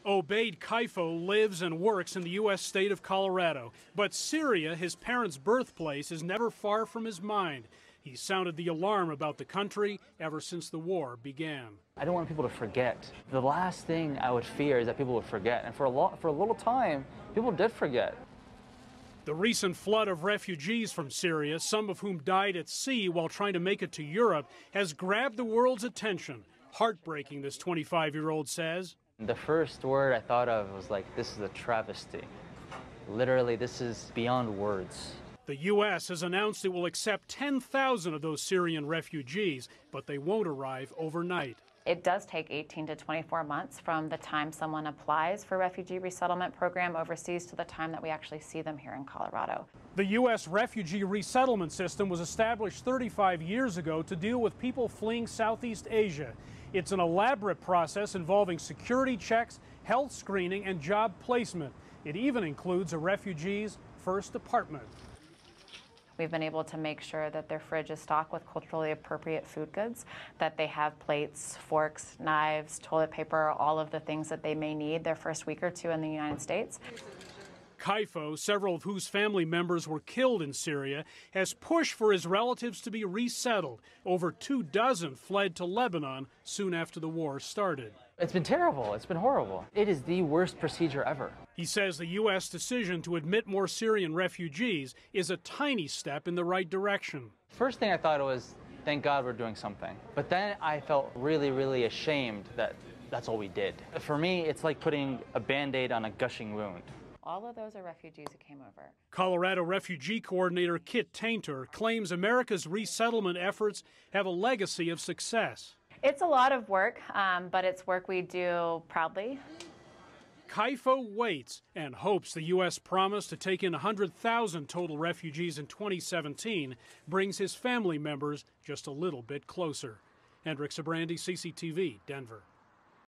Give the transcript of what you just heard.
Obaid Kaifo lives and works in the U.S. state of Colorado, but Syria, his parents' birthplace, is never far from his mind. He sounded the alarm about the country ever since the war began. I don't want people to forget. The last thing I would fear is that people would forget, and for a little time, people did forget. The recent flood of refugees from Syria, some of whom died at sea while trying to make it to Europe, has grabbed the world's attention. Heartbreaking, this 25-year-old says. The first word I thought of was like, this is a travesty. Literally, this is beyond words. The U.S. has announced it will accept 10,000 of those Syrian refugees, but they won't arrive overnight. It does take 18 to 24 months from the time someone applies for a refugee resettlement program overseas to the time that we actually see them here in Colorado. The U.S. refugee resettlement system was established 35 years ago to deal with people fleeing Southeast Asia. It's an elaborate process involving security checks, health screening, and job placement. It even includes a refugee's first apartment. We've been able to make sure that their fridge is stocked with culturally appropriate food goods, that they have plates, forks, knives, toilet paper, all of the things that they may need their first week or two in the United States. Kaifo, several of whose family members were killed in Syria, has pushed for his relatives to be resettled. Over 24 fled to Lebanon soon after the war started. It's been terrible. It's been horrible. It is the worst procedure ever. He says the U.S. decision to admit more Syrian refugees is a tiny step in the right direction. First thing I thought was, thank God we're doing something. But then I felt really, really ashamed that that's all we did. For me, it's like putting a Band-Aid on a gushing wound. All of those are refugees who came over. Colorado Refugee Coordinator Kit Tainter claims America's resettlement efforts have a legacy of success. It's a lot of work, but it's work we do proudly. Kaifo waits and hopes the U.S. promise to take in 100,000 total refugees in 2017 brings his family members just a little bit closer. Hendrik, Sybrandy, CCTV, Denver.